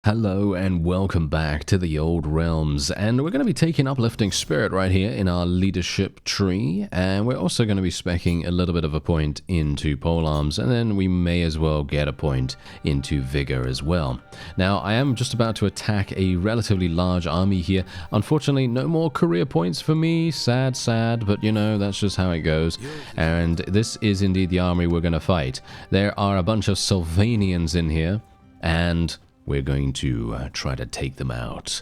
Hello and welcome back to the Old Realms, and we're going to be taking Uplifting Spirit right here in our leadership tree, and we're also going to be specking a little bit of a point into Polearms, and then we may as well get a point into Vigor as well. Now, I am just about to attack a relatively large army here. Unfortunately, no more career points for me. Sad, but you know, that's just how it goes. And this is indeed the army we're going to fight. There are a bunch of Sylvanians in here, and we're going to try to take them out.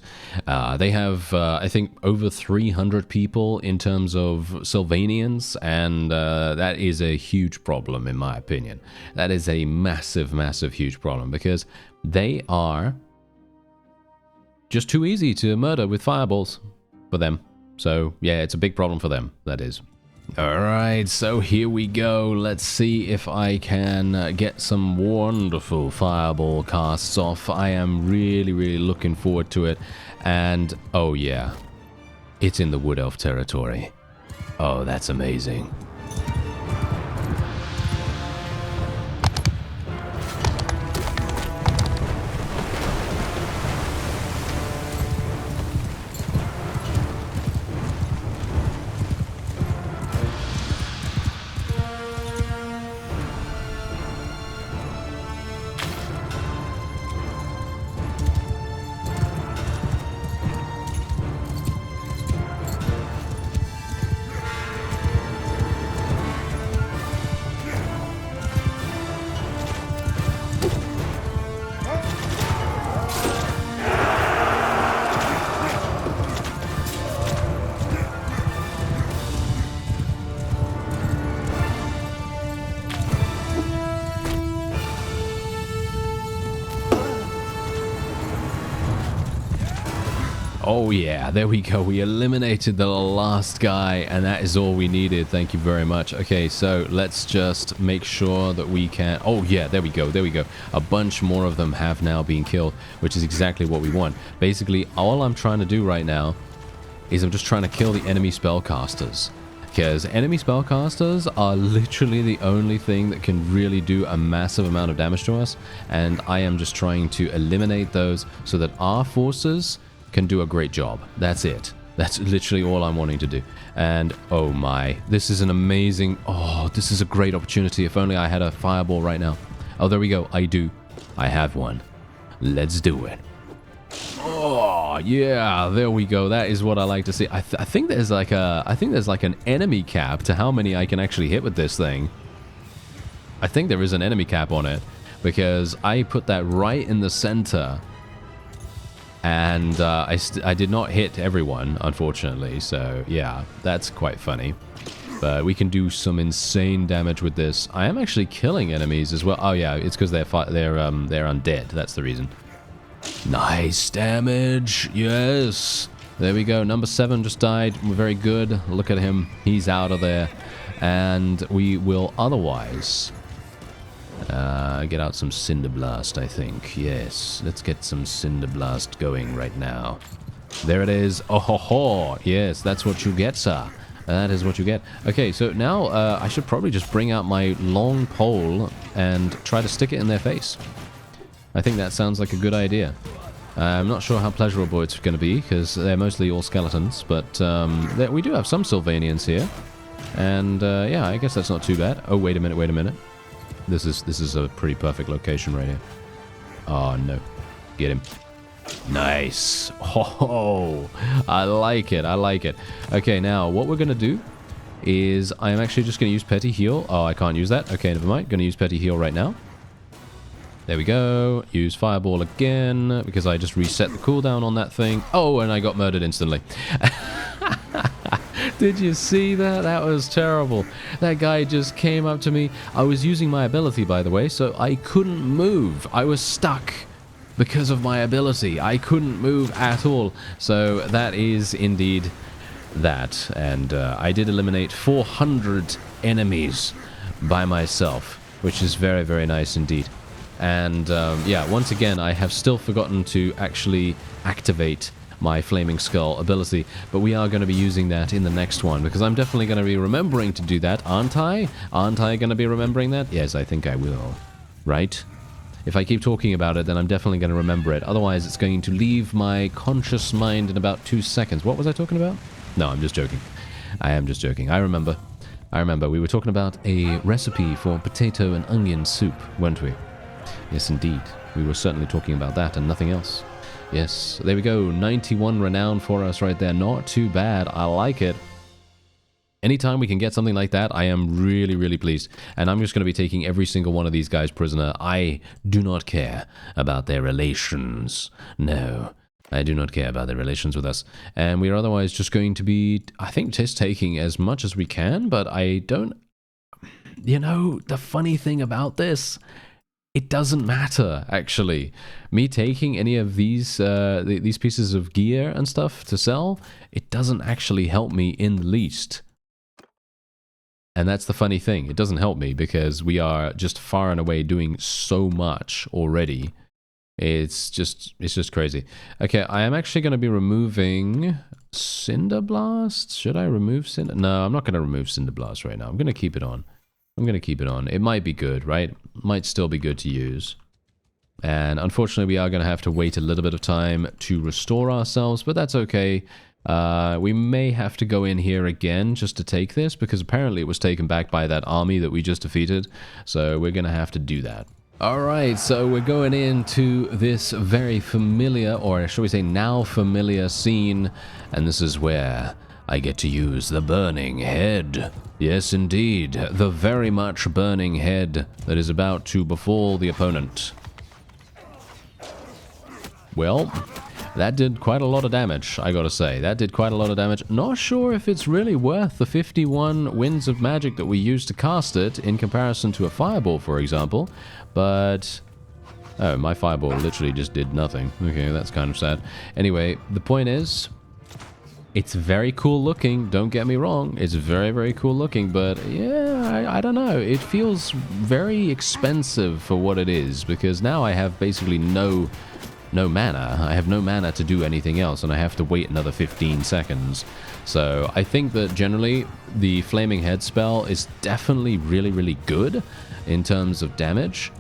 They have, I think, over 300 people in terms of Sylvanians, and that is a huge problem, in my opinion. That is a massive, huge problem, because they are just too easy to murder with fireballs for them. So, yeah, it's a big problem for them, that is. Alright, so here we go. Let's see if I can get some wonderful fireball casts off. I am really looking forward to it. And, oh yeah, it's in the Wood Elf territory. Oh, that's amazing. Oh yeah, there we go. We eliminated the last guy, and that is all we needed. Thank you very much. Okay, so let's just make sure that we can... Oh yeah, there we go. A bunch more of them have now been killed, which is exactly what we want. Basically, all I'm trying to do right now is I'm just trying to kill the enemy spellcasters. Because enemy spellcasters are literally the only thing that can really do a massive amount of damage to us, and I am just trying to eliminate those so that our forces can do a great job. That's it. That's literally all I'm wanting to do. And oh my, this is an amazing... Oh, this is a great opportunity. If only I had a fireball right now. Oh, there we go. I do. I have one. Let's do it. Oh yeah, there we go. That is what I like to see. I think there's like an enemy cap to how many I can actually hit with this thing. I think there is an enemy cap on it, because I put that right in the center. And I did not hit everyone, unfortunately, so yeah, that's quite funny. But we can do some insane damage with this. I am actually killing enemies as well. Oh yeah, it's because they're undead, that's the reason. Nice damage, yes! There we go, number 7 just died, very good. Look at him, he's out of there. And we will otherwise... get out some Cinderblast, I think. Yes, let's get some Cinderblast going right now. There it is. Oh ho ho! Yes, that's what you get, sir. That is what you get. Okay, so now I should probably just bring out my long pole and try to stick it in their face. I think that sounds like a good idea. I'm not sure how pleasurable it's going to be, because they're mostly all skeletons, but we do have some Sylvanians here. And yeah, I guess that's not too bad. Oh, wait a minute. This is a pretty perfect location right here. Oh, no. Get him. Nice. Oh, I like it. Okay, now what we're going to do is I am actually just going to use Petty Heal. Oh, I can't use that. Okay, never mind. Going to use Petty Heal right now. There we go. Use Fireball again, because I just reset the cooldown on that thing. Oh, and I got murdered instantly. Did you see that? That was terrible. That guy just came up to me. I was using my ability, by the way, so I couldn't move. I was stuck because of my ability. I couldn't move at all. So that is indeed that. And I did eliminate 400 enemies by myself, which is very nice indeed. And yeah, once again, I have still forgotten to actually activate my Flaming Skull ability, but we are going to be using that in the next one, because I'm definitely going to be remembering to do that, aren't I? Aren't I going to be remembering that? Yes, I think I will. Right? If I keep talking about it, then I'm definitely going to remember it. Otherwise, it's going to leave my conscious mind in about 2 seconds. What was I talking about? No, I'm just joking. I am just joking. I remember. We were talking about a recipe for potato and onion soup, weren't we? Yes, indeed. We were certainly talking about that and nothing else. Yes, there we go. 91 renown for us right there. Not too bad. I like it. Anytime we can get something like that, I am really, really pleased. And I'm just going to be taking every single one of these guys prisoner. I do not care about their relations. No, I do not care about their relations with us. And we are otherwise just going to be, I think, just taking as much as we can. But I don't... You know, the funny thing about this... It doesn't matter, actually. Me taking any of these pieces of gear and stuff to sell, it doesn't actually help me in the least. And that's the funny thing. It doesn't help me because we are just far and away doing so much already. It's just crazy. Okay, I am actually going to be removing Cinder Blast. Should I remove Cinder? No, I'm not going to remove Cinder Blast right now. I'm going to keep it on. It might be good, right? Might still be good to use. And unfortunately, we are going to have to wait a little bit of time to restore ourselves, but that's okay. We may have to go in here again just to take this, because apparently it was taken back by that army that we just defeated. So we're going to have to do that. Alright, so we're going into this very familiar, or shall we say now familiar scene, and this is where I get to use the Burning Head. Yes, indeed, the very much burning head that is about to befall the opponent. Well, that did quite a lot of damage, I gotta say. That did quite a lot of damage. Not sure if it's really worth the 51 winds of magic that we used to cast it in comparison to a fireball, for example. But... oh, my fireball literally just did nothing. Okay, that's kind of sad. Anyway, the point is... it's very cool looking, don't get me wrong. It's very, very cool looking, but yeah, I don't know. It feels very expensive for what it is, because now I have basically no mana. I have no mana to do anything else, and I have to wait another 15 seconds. So I think that generally the Flaming Head spell is definitely really, really good in terms of damage.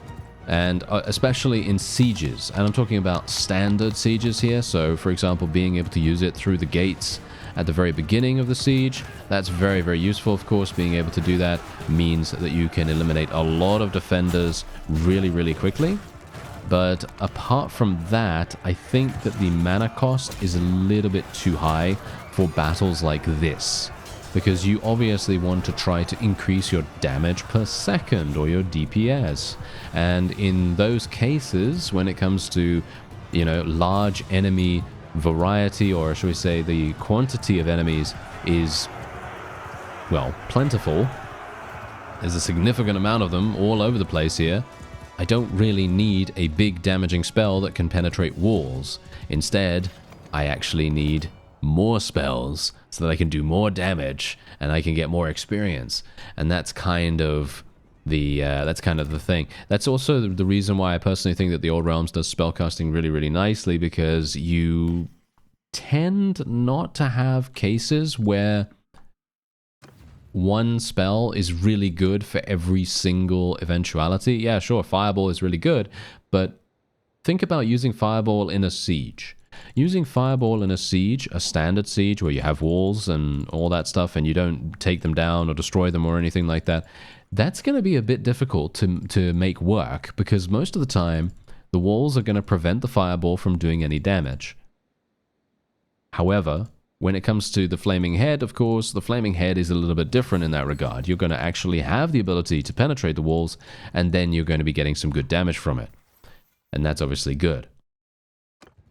And especially in sieges, and I'm talking about standard sieges here. So, for example, being able to use it through the gates at the very beginning of the siege, that's very, very useful, of course. Being able to do that means that you can eliminate a lot of defenders really, really quickly. But apart from that, I think that the mana cost is a little bit too high for battles like this, because you obviously want to try to increase your damage per second or your DPS. And in those cases, when it comes to, you know, large enemy variety, or should we say the quantity of enemies is, well, plentiful. There's a significant amount of them all over the place here. I don't really need a big damaging spell that can penetrate walls. Instead, I actually need more spells so that I can do more damage and I can get more experience. And that's kind of the thing. That's also the reason why I personally think that the Old Realms does spellcasting really, really nicely, because you tend not to have cases where one spell is really good for every single eventuality. Yeah, sure, Fireball is really good, but think about using Fireball in a siege. Using Fireball in a siege, a standard siege where you have walls and all that stuff and you don't take them down or destroy them or anything like that, that's going to be a bit difficult to make work, because most of the time the walls are going to prevent the Fireball from doing any damage. However, when it comes to the Flaming Head, of course, the Flaming Head is a little bit different in that regard. You're going to actually have the ability to penetrate the walls, and then you're going to be getting some good damage from it. And that's obviously good.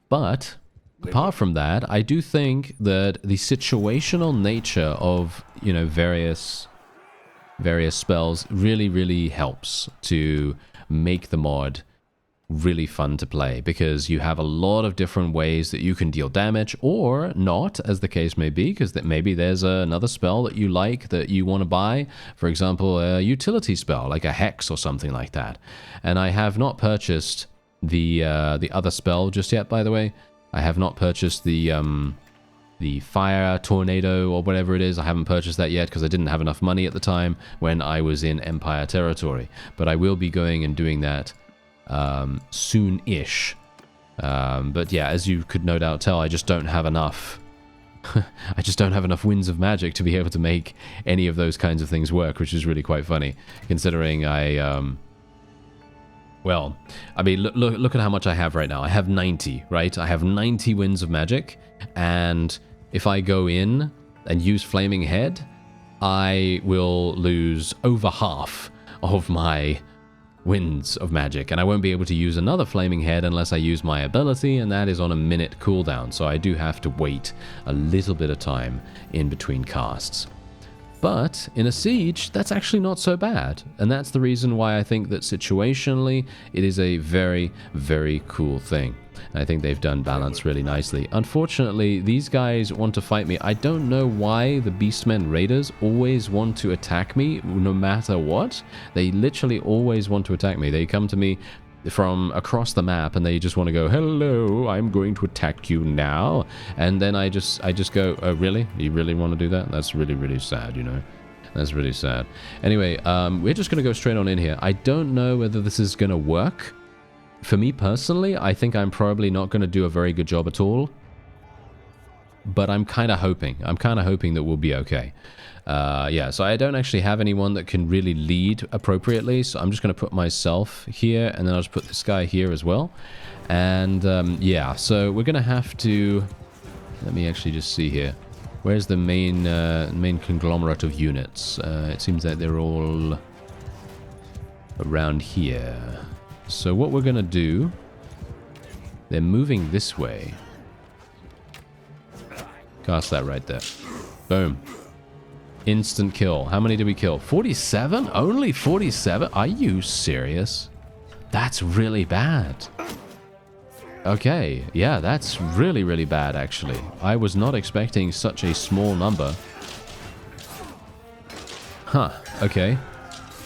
But apart from that, I do think that the situational nature of, you know, various spells really, really helps to make the mod really fun to play, because you have a lot of different ways that you can deal damage, or not, as the case may be, because maybe there's another spell that you like that you want to buy. For example, a utility spell like a Hex or something like that. And I have not purchased the other spell just yet, by the way. I have not purchased the Fire Tornado or whatever it is. I haven't purchased that yet because I didn't have enough money at the time when I was in Empire territory. But I will be going and doing that soon-ish. But yeah, as you could no doubt tell, I just don't have enough. I just don't have enough winds of magic to be able to make any of those kinds of things work, which is really quite funny, considering well, I mean, look at how much I have right now. I have 90, right? I have 90 winds of magic, and if I go in and use Flaming Head, I will lose over half of my winds of magic, and I won't be able to use another Flaming Head unless I use my ability, and that is on a minute cooldown, so I do have to wait a little bit of time in between casts. But in a siege, that's actually not so bad, and that's the reason why I think that situationally it is a very, very cool thing. And I think they've done balance really nicely. Unfortunately, these guys want to fight me. I don't know why the Beastmen Raiders always want to attack me no matter what. They literally always want to attack me. They come to me from across the map and they just want to go, hello, I'm going to attack you now. And then I just go, oh really? You really want to do that? That's really, really sad, you know. That's really sad. Anyway, we're just going to go straight on in here. I don't know whether this is going to work. For me personally, I think I'm probably not going to do a very good job at all. But I'm kind of hoping. I'm kind of hoping that we'll be okay. Yeah, so I don't actually have anyone that can really lead appropriately. So I'm just going to put myself here, and then I'll just put this guy here as well. And yeah, so we're going to have to... Let me actually just see here. Where's the main conglomerate of units? It seems that they're all around here. So what we're going to do... They're moving this way. Cast that right there. Boom. Instant kill. How many did we kill? 47? Only 47? Are you serious? That's really bad. Okay. Yeah, that's really, really bad, actually. I was not expecting such a small number. Huh. Okay.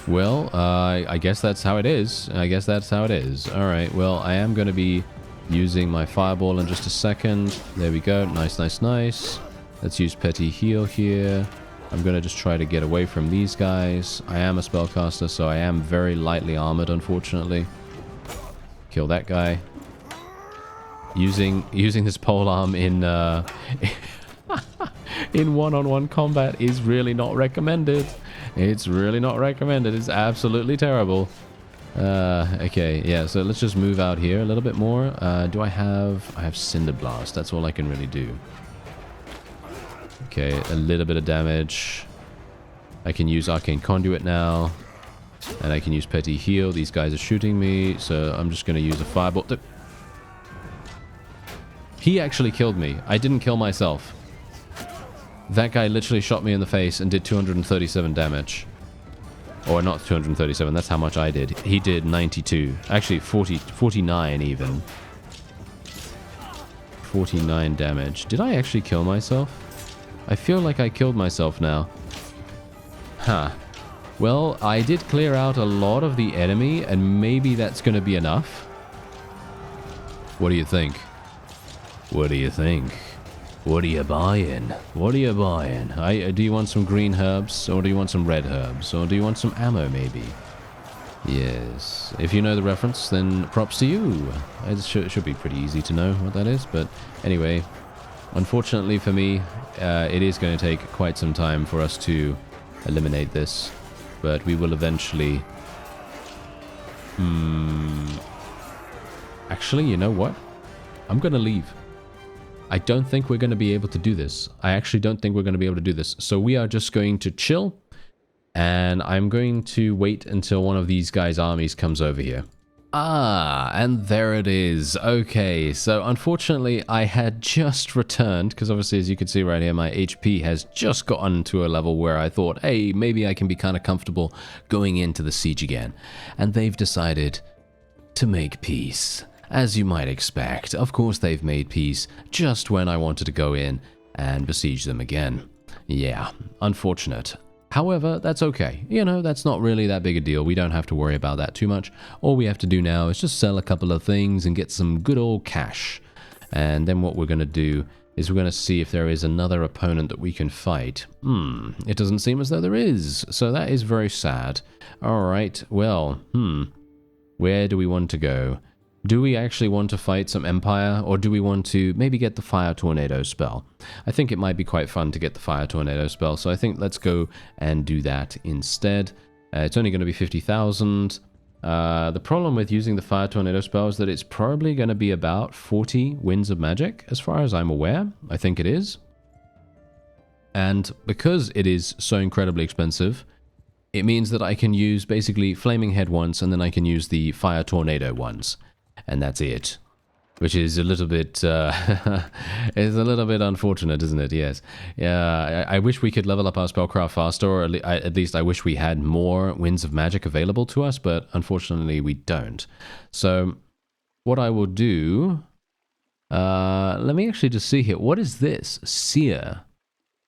Well, I guess that's how it is. I guess that's how it is. Alright, well, I am going to be using my fireball in just a second. There we go. Nice, nice, nice. Let's use Petty Heal here. I'm going to just try to get away from these guys. I am a spellcaster, so I am very lightly armored, unfortunately. Kill that guy. Using this polearm in in one-on-one combat is really not recommended. It's really not recommended. It's absolutely terrible. Okay, yeah, so let's just move out here a little bit more. Do I have Cinder Blast. That's all I can really do. Okay, a little bit of damage. I can use Arcane Conduit now. And I can use Petty Heal. These guys are shooting me, so I'm just going to use a fireball. He actually killed me. I didn't kill myself. That guy literally shot me in the face and did 237 damage. Or not 237, that's how much I did. He did 92. Actually, 49 even. 49 damage. Did I actually kill myself? I feel like I killed myself now. Huh. Well, I did clear out a lot of the enemy, and maybe that's going to be enough. What do you think? What do you think? What are you buying? What are you buying? Do you want some green herbs, or do you want some red herbs, or do you want some ammo, maybe? Yes. If you know the reference, then props to you. It should be pretty easy to know what that is, but anyway, unfortunately for me, it is going to take quite some time for us to eliminate this, but we will eventually... Actually, you know what? I'm going to leave. I don't think we're going to be able to do this. I actually don't think we're going to be able to do this. So we are just going to chill, and I'm going to wait until one of these guys' armies comes over here. Ah, and there it is. Okay, so unfortunately I had just returned, because obviously as you can see right here, my HP has just gotten to a level where I thought, hey, maybe I can be kind of comfortable going into the siege again. And they've decided to make peace. As you might expect, of course they've made peace just when I wanted to go in and besiege them again. Yeah, unfortunate. However, that's okay. You know, that's not really that big a deal. We don't have to worry about that too much. All we have to do now is just sell a couple of things and get some good old cash. And then what we're going to do is we're going to see if there is another opponent that we can fight. It doesn't seem as though there is. So that is very sad. All right, well, Where do we want to go? Do we actually want to fight some Empire, or do we want to maybe get the Fire Tornado spell? I think it might be quite fun to get the Fire Tornado spell, so I think let's go and do that instead. It's only going to be 50,000. The problem with using the Fire Tornado spell is that it's probably going to be about 40 Winds of Magic, as far as I'm aware. I think it is. And because it is so incredibly expensive, it means that I can use basically Flaming Head once, and then I can use the Fire Tornado once. And that's it. Which is a little bit, is a little bit unfortunate, isn't it? Yes. Yeah, I wish we could level up our spellcraft faster, or at least I wish we had more Winds of Magic available to us, but unfortunately we don't. So, what I will do, let me actually just see here. What is this? Sear.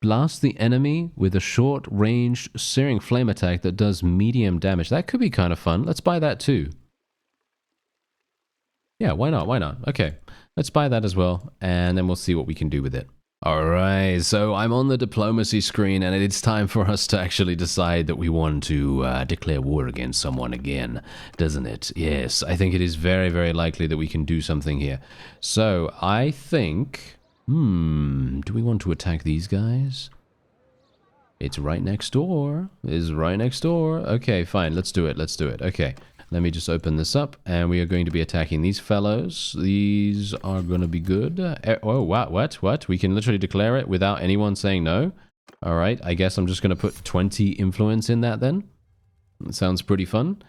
Blast the enemy with a short-ranged searing flame attack that does medium damage. That could be kind of fun. Let's buy that too. Yeah, why not? Why not? Okay, let's buy that as well, and then we'll see what we can do with it. Alright, so I'm on the diplomacy screen, and it's time for us to actually decide that we want to declare war against someone again, doesn't it? Yes, I think it is very, very likely that we can do something here. So, I think... do we want to attack these guys? It's right next door. It's right next door. Okay, fine, let's do it, let's do it. Okay. Let me just open this up, and we are going to be attacking these fellows. These are going to be good. Oh, what? We can literally declare it without anyone saying no? Alright, I guess I'm just going to put 20 influence in that then. That sounds pretty fun.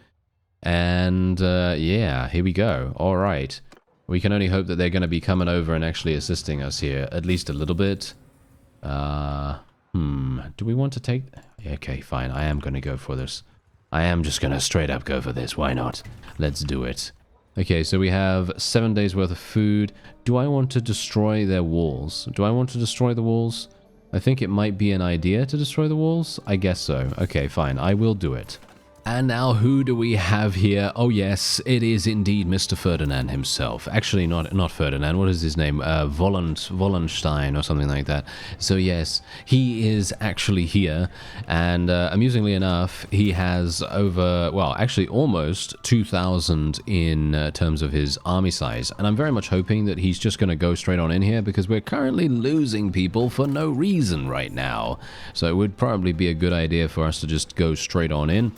And, yeah, here we go. Alright. We can only hope that they're going to be coming over and actually assisting us here, at least a little bit. Do we want to take... Okay, fine, I am going to go for this. I am just going to straight up go for this. Why not? Let's do it. Okay, so we have 7 days worth of food. Do I want to destroy their walls? Do I want to destroy the walls? I think it might be an idea to destroy the walls. I guess so. Okay, fine. I will do it. And now who do we have here? Oh yes, it is indeed Mr. Ferdinand himself. Actually, not Ferdinand. What is his name? Wallenstein or something like that. So yes, he is actually here. And amusingly enough, he has over, well, actually almost 2,000 in terms of his army size. And I'm very much hoping that he's just going to go straight on in here, because we're currently losing people for no reason right now. So it would probably be a good idea for us to just go straight on in.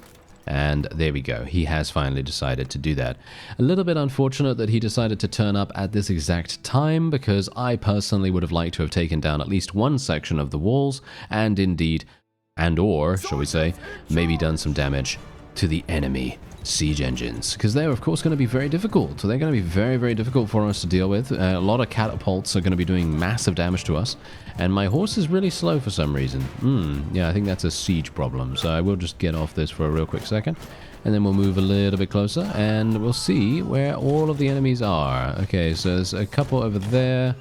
And there we go. He has finally decided to do that. A little bit unfortunate that he decided to turn up at this exact time, because I personally would have liked to have taken down at least one section of the walls, and indeed, or, shall we say, maybe done some damage to the enemy siege engines, because they're of course going to be very difficult. So they're going to be very, very difficult for us to deal with. A lot of catapults are going to be doing massive damage to us, and my horse is really slow for some reason. Yeah, I think that's a siege problem. So I will just get off this for a real quick second, and then we'll move a little bit closer, and we'll see where all of the enemies are. Okay, so there's a couple over there.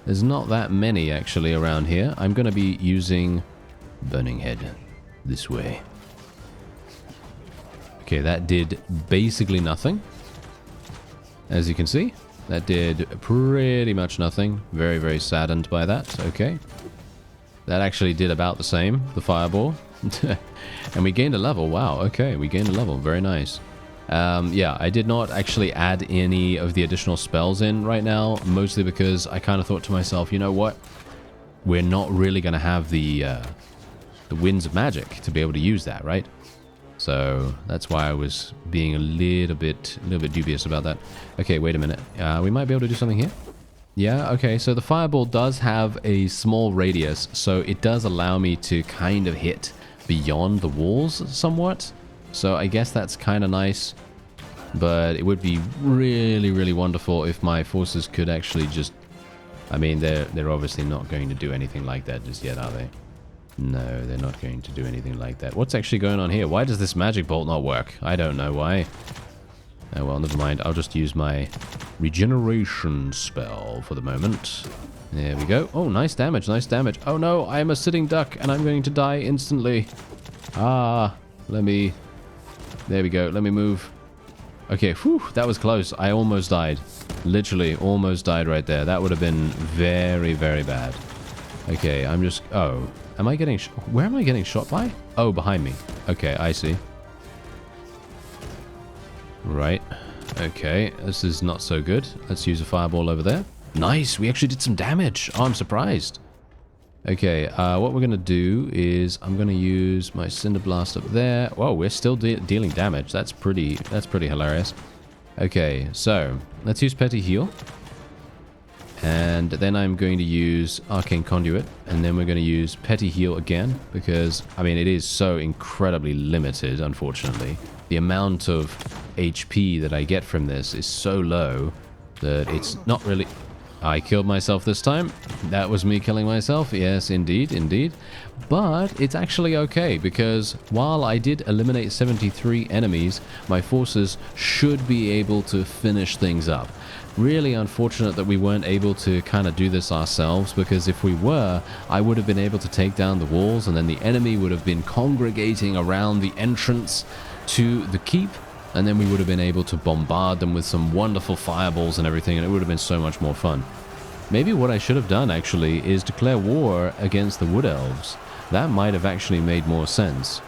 There's not that many actually around here. I'm going to be using Burning Head this way. Okay, that did basically nothing. As you can see, that did pretty much nothing. Very, very saddened by that. Okay. That actually did about the same, the fireball. And we gained a level. Wow, okay, we gained a level. Very nice. Yeah, I did not actually add any of the additional spells in right now, mostly because I kind of thought to myself, you know what? We're not really going to have the Winds of Magic to be able to use that, right? So that's why I was being a little bit dubious about that. Okay, wait a minute. We might be able to do something here. Yeah, okay, so the fireball does have a small radius, so it does allow me to kind of hit beyond the walls somewhat. So I guess that's kind of nice, but it would be really, really wonderful if my forces could actually just... I mean, they're obviously not going to do anything like that just yet, are they? No, they're not going to do anything like that. What's actually going on here? Why does this magic bolt not work? I don't know why. Oh, well, never mind. I'll just use my regeneration spell for the moment. There we go. Oh, nice damage, nice damage. Oh no, I am a sitting duck and I'm going to die instantly. There we go. Let me move. Okay, whew, that was close. I almost died. Literally, almost died right there. That would have been very, very bad. Okay, I'm just... Oh, am I getting... Where am I getting shot by? Oh, behind me. Okay, I see. Right. Okay, this is not so good. Let's use a fireball over there. Nice, we actually did some damage. Oh, I'm surprised. Okay, what we're going to do is I'm going to use my Cinder Blast up there. Whoa, we're still dealing damage. That's pretty hilarious. Okay, so let's use Petty Heal. And then I'm going to use Arcane Conduit. And then we're going to use Petty Heal again. Because, I mean, it is so incredibly limited, unfortunately. The amount of HP that I get from this is so low that it's not really... I killed myself this time. That was me killing myself. Yes, indeed, indeed. But it's actually okay, because while I did eliminate 73 enemies, my forces should be able to finish things up. Really unfortunate that we weren't able to kind of do this ourselves, because if we were, I would have been able to take down the walls, and then the enemy would have been congregating around the entrance to the keep, and then we would have been able to bombard them with some wonderful fireballs and everything, and it would have been so much more fun. Maybe what I should have done, actually, is declare war against the Wood Elves. That might have actually made more sense.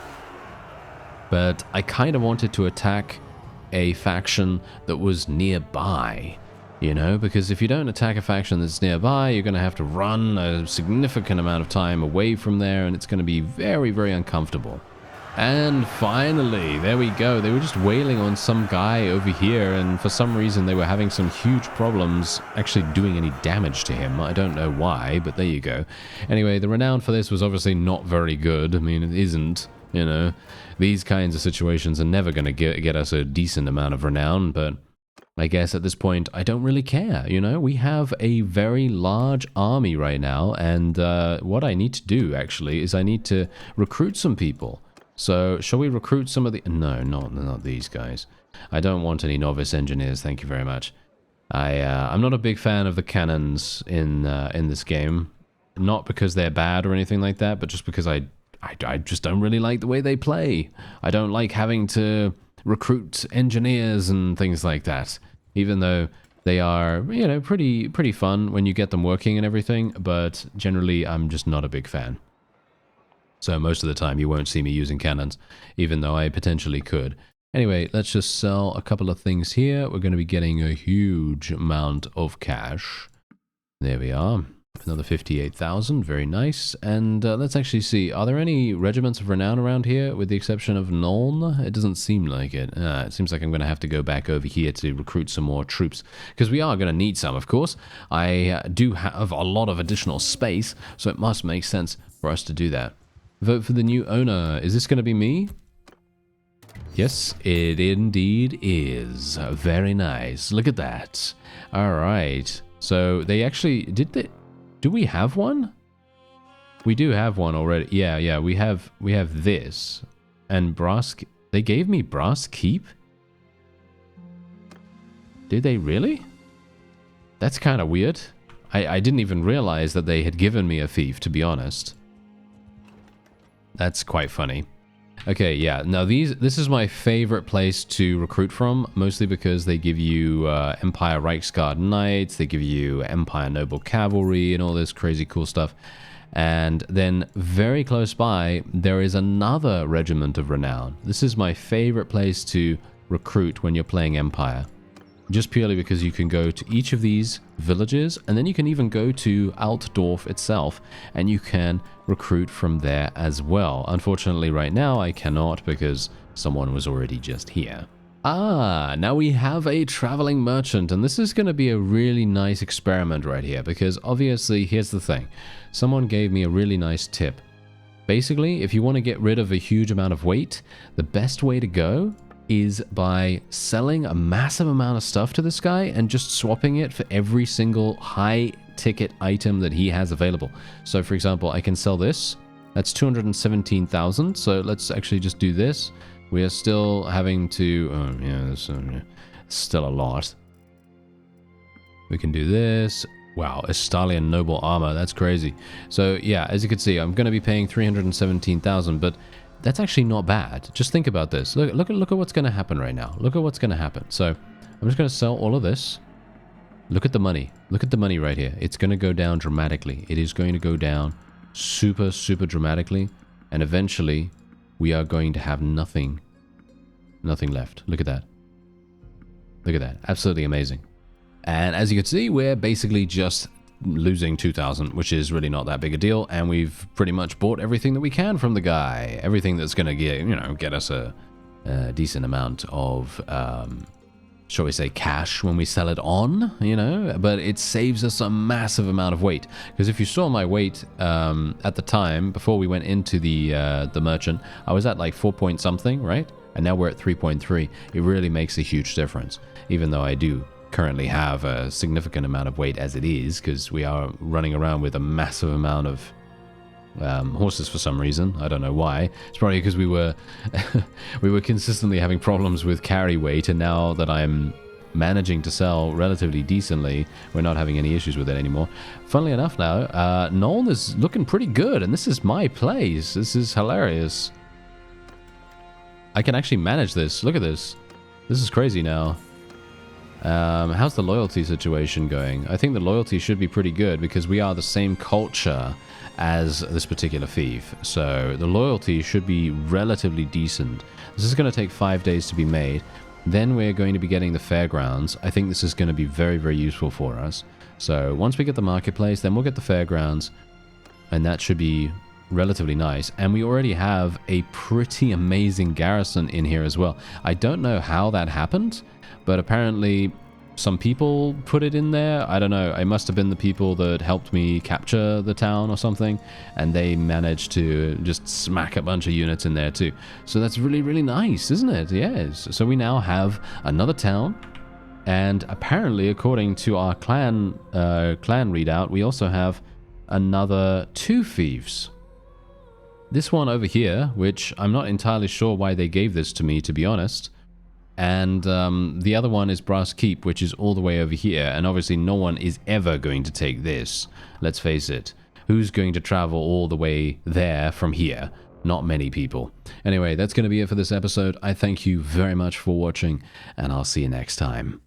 But I kind of wanted to attack a faction that was nearby, you know? Because if you don't attack a faction that's nearby, you're going to have to run a significant amount of time away from there, and it's going to be very, very uncomfortable. And finally, there we go. They were just wailing on some guy over here, and for some reason they were having some huge problems actually doing any damage to him. I don't know why, but there you go. Anyway, the renown for this was obviously not very good. I mean, it isn't, you know. These kinds of situations are never going to get us a decent amount of renown, but I guess at this point, I don't really care, you know? We have a very large army right now, and what I need to do, actually, is I need to recruit some people. So, shall we recruit some of the... No, not these guys. I don't want any novice engineers, thank you very much. I'm not a big fan of the cannons in this game. Not because they're bad or anything like that, but just because I just don't really like the way they play. I don't like having to recruit engineers and things like that. Even though they are, you know, pretty fun when you get them working and everything, but generally I'm just not a big fan. So most of the time you won't see me using cannons, even though I potentially could. Anyway, let's just sell a couple of things here. We're going to be getting a huge amount of cash. There we are. Another 58,000. Very nice. And let's actually see. Are there any regiments of renown around here, with the exception of Nuln? It doesn't seem like it. It seems like I'm going to have to go back over here to recruit some more troops, because we are going to need some, of course. I do have a lot of additional space, so it must make sense for us to do that. Vote for the new owner. Is this going to be me? Yes, it indeed is. Very nice. Look at that. All right. So they actually... Do we have one? We do have one already. Yeah. We have this. And brass... They gave me brass keep? Did they really? That's kind of weird. I didn't even realize that they had given me a fief, to be honest. That's quite funny. Okay, yeah. Now this is my favorite place to recruit from, mostly because they give you Empire Reichsguard Knights, they give you Empire Noble Cavalry, and all this crazy cool stuff. And then very close by, there is another regiment of renown. This is my favorite place to recruit when you're playing Empire. Just purely because you can go to each of these villages, and then you can even go to Altdorf itself, and you can recruit from there as well. Unfortunately, right now, I cannot because someone was already just here. Ah, now we have a traveling merchant, and this is going to be a really nice experiment right here, because obviously, here's the thing. Someone gave me a really nice tip. Basically, if you want to get rid of a huge amount of weight, the best way to go is by selling a massive amount of stuff to this guy and just swapping it for every single high ticket item that he has available. So for example, I can sell this. That's 217,000. So let's actually just do this. We are still having to... Oh, yeah, that's still a lot. We can do this. Wow, Estalian Noble Armor. That's crazy. So yeah, as you can see, I'm going to be paying 317,000, but that's actually not bad. Just think about this. Look at what's going to happen right now. Look at what's going to happen. So I'm just going to sell all of this. Look at the money. Look at the money right here. It's going to go down dramatically. It is going to go down super, super dramatically. And eventually, we are going to have nothing left. Look at that. Look at that. Absolutely amazing. And as you can see, we're basically just losing 2,000, which is really not that big a deal. And we've pretty much bought everything that we can from the guy. Everything that's going to get us a decent amount of, shall we say, cash when we sell it on, but it saves us a massive amount of weight. Because if you saw my weight at the time, before we went into the merchant, I was at like 4 point something, right? And now we're at 3.3. It really makes a huge difference, even though I do currently have a significant amount of weight as it is, because we are running around with a massive amount of horses for some reason. I don't know why. It's probably because we were consistently having problems with carry weight, and now that I'm managing to sell relatively decently, we're not having any issues with it anymore. Funnily enough now, Nolan is looking pretty good, and this is my place. This is hilarious. I can actually manage this. Look at this. This is crazy now. How's the loyalty situation going? I think the loyalty should be pretty good because we are the same culture as this particular thief. So the loyalty should be relatively decent. This is going to take 5 days to be made. Then we're going to be getting the fairgrounds. I think this is going to be very, very useful for us. So once we get the marketplace, then we'll get the fairgrounds. And that should be relatively nice. And we already have a pretty amazing garrison in here as well. I don't know how that happened, but apparently some people put it in there. I don't know. It must have been the people that helped me capture the town or something, and they managed to just smack a bunch of units in there too. So that's really, really nice, isn't it? Yes. So we now have another town, and apparently, according to our clan readout, we also have another 2 thieves. This one over here, which I'm not entirely sure why they gave this to me, to be honest. And the other one is Brass Keep, which is all the way over here. And obviously no one is ever going to take this. Let's face it. Who's going to travel all the way there from here? Not many people. Anyway, that's going to be it for this episode. I thank you very much for watching, and I'll see you next time.